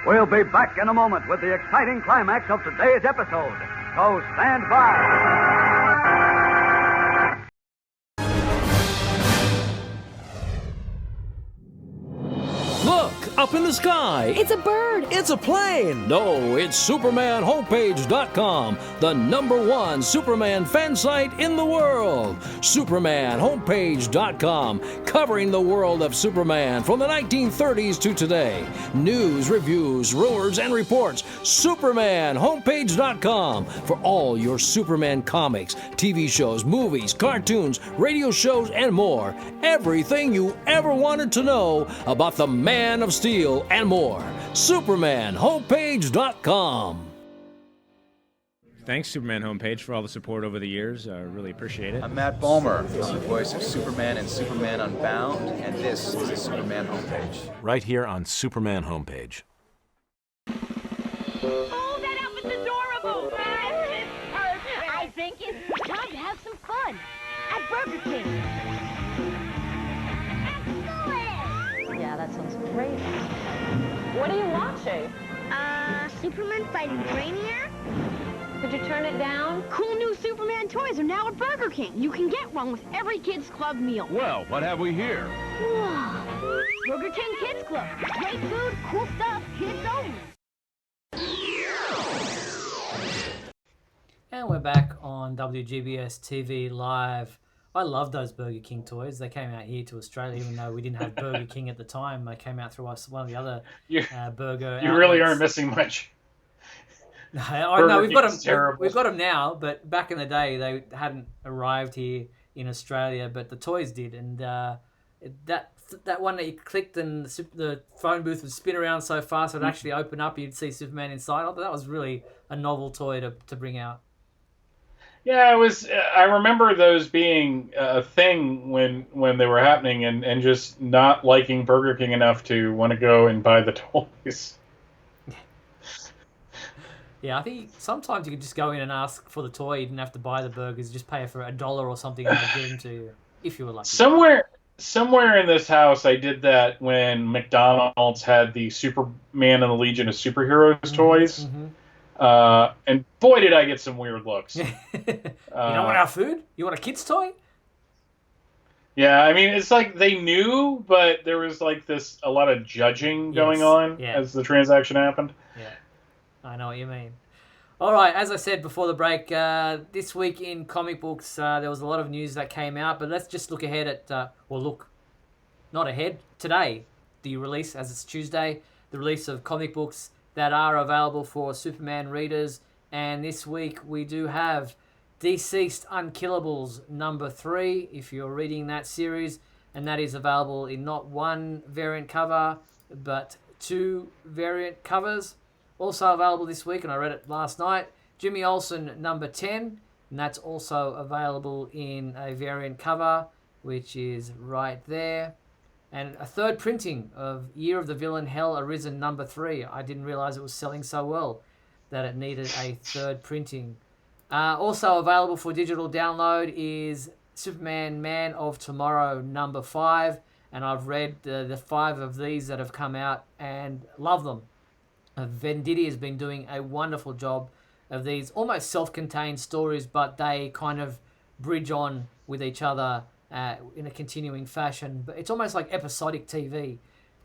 We'll be back in a moment with the exciting climax of today's episode. So stand by. Look, up in the sky. It's a bird. It's a plane. No, it's SupermanHomepage.com, the #1 Superman fan site in the world. SupermanHomepage.com, covering the world of Superman from the 1930s to today. News, reviews, rumors, and reports. SupermanHomepage.com for all your Superman comics, TV shows, movies, cartoons, radio shows, and more. Everything you ever wanted to know about the Man of Steel and more. SupermanHomepage.com. Thanks, Superman Homepage, for all the support over the years. I really appreciate it. I'm Matt Bomer, the voice of Superman and Superman Unbound, and this is the Superman Homepage. Right here on Superman Homepage. Oh, that outfit's adorable! It's perfect! I think it's time to have some fun at Burger King. Excellent! Yeah, that sounds great. What are you watching? Superman fighting Brainiac? Could you turn it down? Cool new Superman toys are now at Burger King. You can get one with every Kids Club meal. Well, what have we here? Whoa. Burger King Kids Club. Great food, cool stuff, kids only. And we're back on WGBS TV Live. I love those Burger King toys. They came out here to Australia, even though we didn't have Burger King at the time. They came out through us, one of the other burger You really outlets. aren't missing much. No, we've got them. We've got them now, but back in the day, they hadn't arrived here in Australia. But the toys did, and that one that you clicked and the phone booth would spin around so fast it would actually open up. You'd see Superman inside. I thought that was really a novel toy to bring out. Yeah, it was. I remember those being a thing when they were happening, and just not liking Burger King enough to want to go and buy the toys. Yeah, I think sometimes you could just go in and ask for the toy. You didn't have to buy the burgers. Just pay for $1 or something and they'd give them to you, if you were lucky. Somewhere in this house, I did that when McDonald's had the Superman and the Legion of Superheroes toys. Mm-hmm. And boy, did I get some weird looks. You don't want our food? You want a kid's toy? Yeah, I mean, it's like they knew, but there was like a lot of judging going on as the transaction happened. Yeah. I know what you mean. All right, as I said before the break, this week in comic books, there was a lot of news that came out, but let's just look ahead at, not ahead, today, the release, as it's Tuesday, the release of comic books that are available for Superman readers. And this week we do have Deceased Unkillables #3, if you're reading that series, and that is available in not one variant cover, but 2 variant covers. Also available this week, and I read it last night, Jimmy Olsen #10, and that's also available in a variant cover, which is right there. And a 3rd printing of Year of the Villain Hell Arisen #3. I didn't realize it was selling so well that it needed a 3rd printing. Also available for digital download is Superman Man of Tomorrow #5, and I've read the 5 of these that have come out and love them. Venditti has been doing a wonderful job of these almost self-contained stories, but they kind of bridge on with each other in a continuing fashion. But it's almost like episodic TV.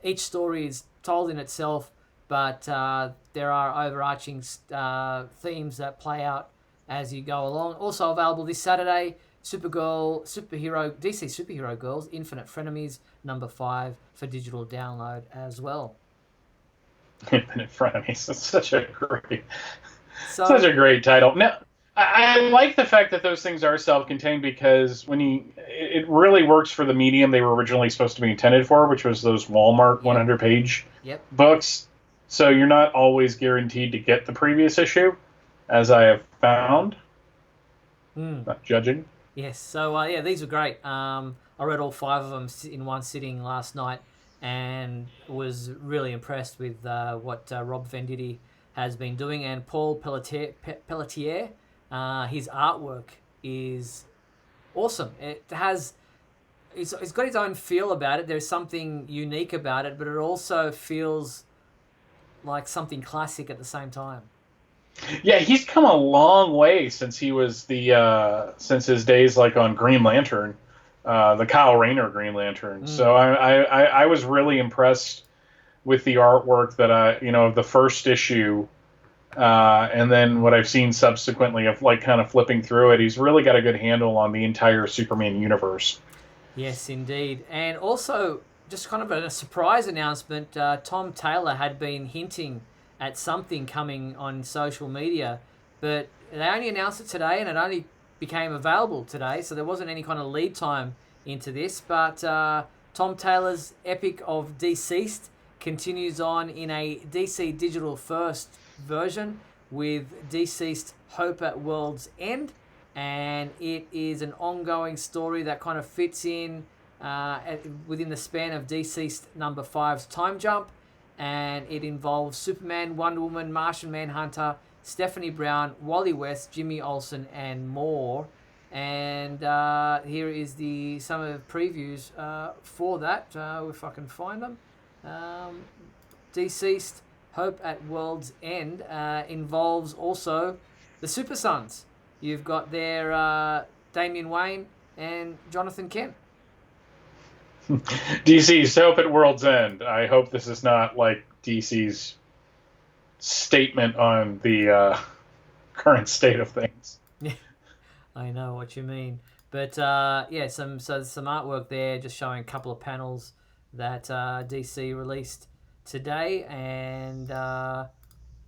Each story is told in itself, but there are overarching themes that play out as you go along. Also available this Saturday, Supergirl, DC Superhero Girls, Infinite Frenemies #5 for digital download as well. Infinite Frenemies. That's such a great title. Now, I like the fact that those things are self-contained, because it really works for the medium they were originally supposed to be intended for, which was those Walmart 100-page books. So you're not always guaranteed to get the previous issue, as I have found. Not judging. Yes. So these were great. I read all 5 of them in one sitting last night, and was really impressed with what Rob Venditti has been doing. And Paul Pelletier, his artwork is awesome. It's got its own feel about it. There's something unique about it, but it also feels like something classic at the same time. Yeah, he's come a long way since he was since his days like on Green Lantern. The Kyle Rayner Green Lantern. So I was really impressed with the artwork that of the first issue, and then what I've seen subsequently of like kind of flipping through it. He's really got a good handle on the entire Superman universe. Yes, indeed. And also, just kind of a surprise announcement, Tom Taylor had been hinting at something coming on social media, but they only announced it today, and it only became available today, so there wasn't any kind of lead time into this. But Tom Taylor's epic of Deceased continues on in a DC Digital First version with Deceased Hope at World's End, and it is an ongoing story that kind of fits in within the span of Deceased number 5's time jump, and it involves Superman, Wonder Woman, Martian Manhunter, Stephanie Brown, Wally West, Jimmy Olsen, and more. And here is some of the previews for that, if I can find them. Deceased Hope at World's End involves also the Super Sons. You've got there Damian Wayne and Jonathan Kent. DC's Hope at World's End. I hope this is not like DC's statement on the current state of things. Yeah, I know what you mean. But some artwork there just showing a couple of panels that DC released today, and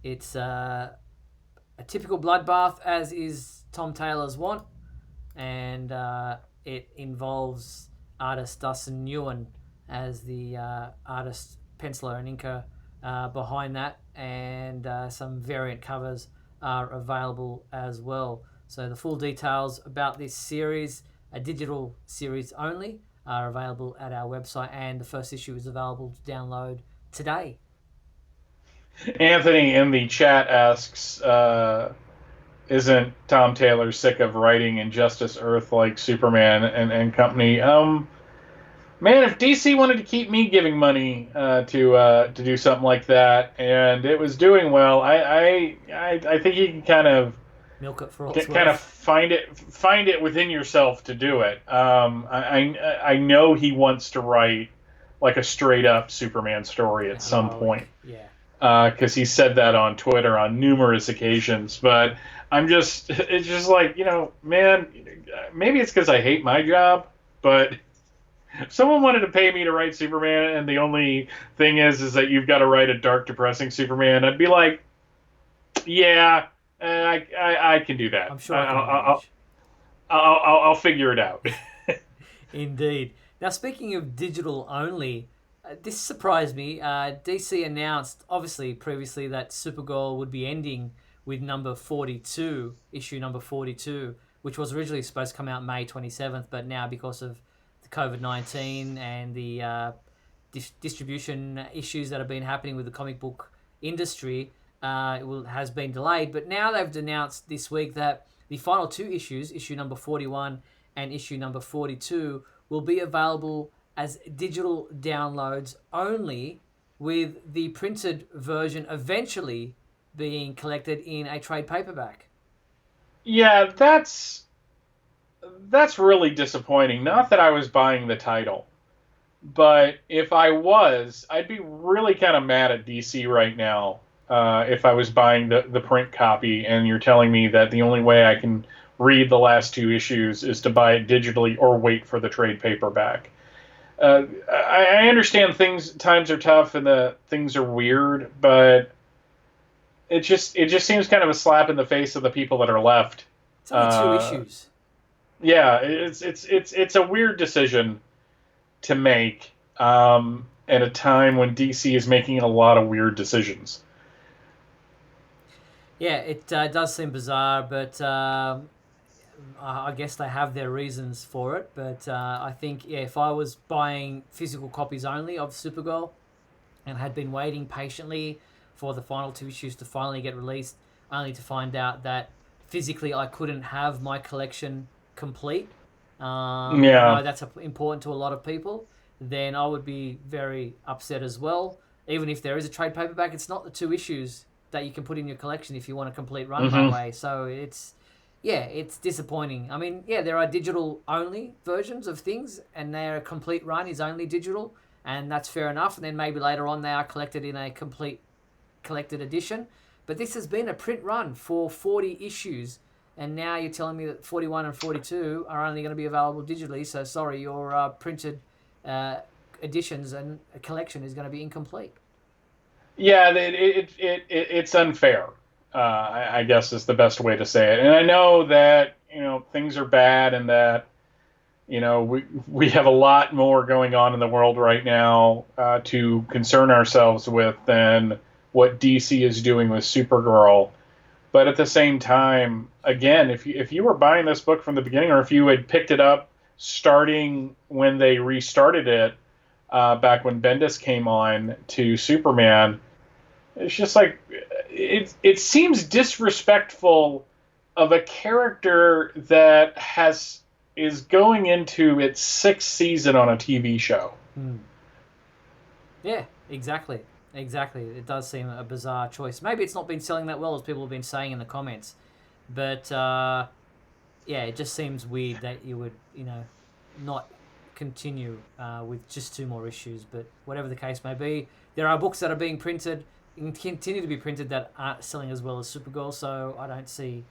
it's a typical bloodbath, as is Tom Taylor's want, and it involves artist Dustin Nguyen as the artist, penciler and inker behind that, and some variant covers are available as well. So the full details about this series, a digital series only, are available at our website, and the first issue is available to download today. Anthony in the chat asks, isn't Tom Taylor sick of writing Injustice Earth like Superman and company? Man, if DC wanted to keep me giving money to do something like that, and it was doing well, I think you can kind of milk it for all it's kind of find it within yourself to do it. I know he wants to write like a straight up Superman story at some point. Yeah. Because he said that on Twitter on numerous occasions, but it's just like, man, maybe it's because I hate my job, but if someone wanted to pay me to write Superman, and the only thing is that you've got to write a dark, depressing Superman, I'd be like, yeah, I can do that. I'm sure I'll figure it out. Indeed. Now, speaking of digital only, this surprised me. DC announced, obviously, previously that Supergirl would be ending with number 42, issue number 42, which was originally supposed to come out May 27th, but now because of the COVID-19 and the distribution issues that have been happening with the comic book industry, has been delayed. But now they've announced this week that the final two issues, issue number 41 and issue number 42, will be available as digital downloads only, with the printed version eventually being collected in a trade paperback. Yeah, that's really disappointing. Not that I was buying the title, but if I was, I'd be really kind of mad at DC right now if I was buying the print copy, and you're telling me that the only way I can read the last two issues is to buy it digitally or wait for the trade paperback. I understand times are tough and things are weird, but it just seems kind of a slap in the face of the people that are left. It's only two issues. Yeah, it's a weird decision to make at a time when DC is making a lot of weird decisions. Yeah, it does seem bizarre, but I guess they have their reasons for it. But I think, if I was buying physical copies only of Supergirl and had been waiting patiently for the final two issues to finally get released, only to find out that physically I couldn't have my collection complete, I know that's important to a lot of people, then I would be very upset as well. Even if there is a trade paperback, it's not the two issues that you can put in your collection if you want a complete run that way. So it's disappointing. I mean, there are digital only versions of things, and their complete run is only digital. and that's fair enough. And then maybe later on they are collected in a complete collected edition. But this has been a print run for 40 issues, and now you're telling me that 41 and 42 are only going to be available digitally. So sorry, your printed editions and collection is going to be incomplete. Yeah, it's unfair. I guess is the best way to say it. And I know that things are bad, and that we have a lot more going on in the world right now to concern ourselves with than what DC is doing with Supergirl. But at the same time, again, if you were buying this book from the beginning, or if you had picked it up starting when they restarted it back when Bendis came on to Superman, it's just like it seems disrespectful of a character that is going into its 6th season on a TV show. Yeah, exactly. It does seem a bizarre choice. Maybe it's not been selling that well, as people have been saying in the comments. But, it just seems weird that you would, not continue with just 2 more issues. But whatever the case may be, there are books that are being printed and continue to be printed that aren't selling as well as Supergirl, so I don't see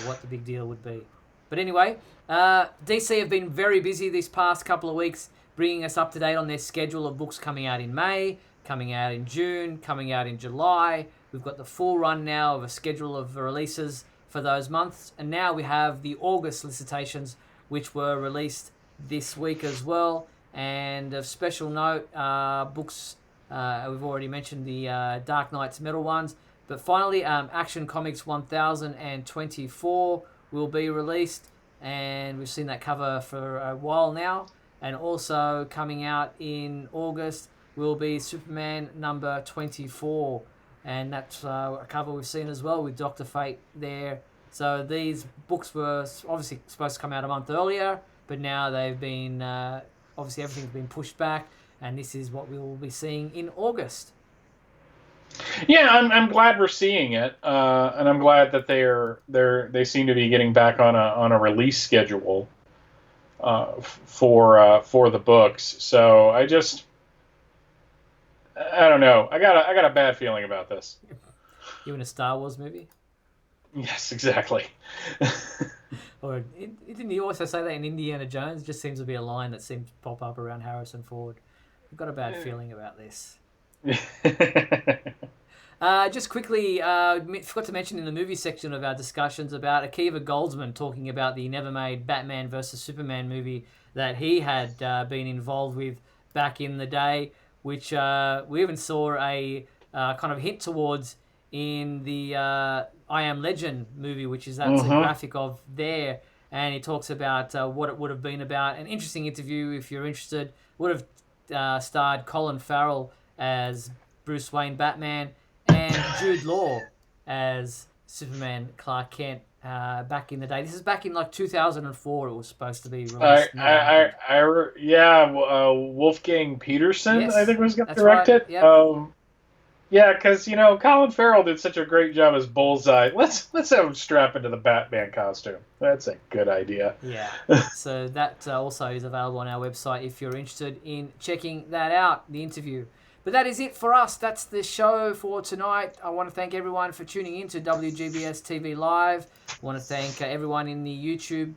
what the big deal would be. But anyway, DC have been very busy this past couple of weeks, bringing us up to date on their schedule of books coming out in May, coming out in June, coming out in July. We've got the full run now of a schedule of releases for those months. And now we have the August solicitations, which were released this week as well. And of special note, books, we've already mentioned the Dark Knight's Metal ones. But finally, Action Comics 1024 will be released. And we've seen that cover for a while now. And also coming out in August will be Superman number 24, and that's a cover we've seen as well with Dr. Fate there. So these books were obviously supposed to come out a month earlier, but now they've been, obviously everything's been pushed back, and this is what we will be seeing in August. Yeah, I'm glad we're seeing it, and I'm glad that they seem to be getting back on a release schedule for the books. So I don't know. I got a bad feeling about this. You in a Star Wars movie? Yes, exactly. Or didn't you also say that in Indiana Jones? It just seems to be a line that seems to pop up around Harrison Ford. I've got a bad feeling about this. Just quickly, forgot to mention in the movie section of our discussions about Akiva Goldsman talking about the never-made Batman vs. Superman movie that he had been involved with back in the day, which we even saw a kind of hint towards in the I Am Legend movie, which is that's a graphic of there, and he talks about what it would have been about. An interesting interview, if you're interested. Would have starred Colin Farrell as Bruce Wayne Batman and Jude Law as Superman Clark Kent back in the day. This is back in like 2004 it was supposed to be released. Wolfgang Peterson, yes, I think was going to direct it. Yep. Yeah, because Colin Farrell did such a great job as Bullseye. Let's have him strap into the Batman costume. That's a good idea. Yeah. So that also is available on our website if you're interested in checking that out, the interview. But that is it for us. That's the show for tonight. I want to thank everyone for tuning in to WGBS TV Live. I want to thank everyone in the YouTube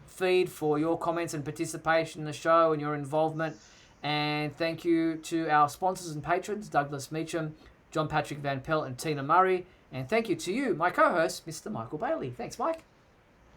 feed for your comments and participation in the show and your involvement. And thank you to our sponsors and patrons, Douglas Meacham, John Patrick Van Pelt, and Tina Murray. And thank you to you, my co-host, Mr. Michael Bailey. Thanks, Mike.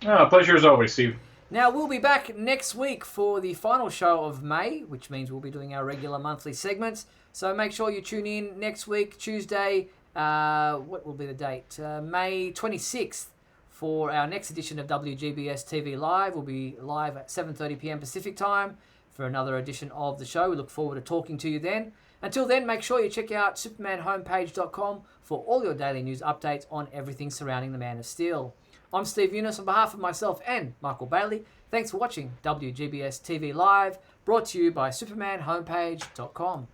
Pleasure as always, Steve. Now, we'll be back next week for the final show of May, which means we'll be doing our regular monthly segments. So make sure you tune in next week, Tuesday, what will be the date? May 26th for our next edition of WGBS TV Live. We'll be live at 7:30 p.m. Pacific Time for another edition of the show. We look forward to talking to you then. Until then, make sure you check out supermanhomepage.com for all your daily news updates on everything surrounding the Man of Steel. I'm Steve Eunice on behalf of myself and Michael Bailey. Thanks for watching WGBS TV Live, brought to you by supermanhomepage.com.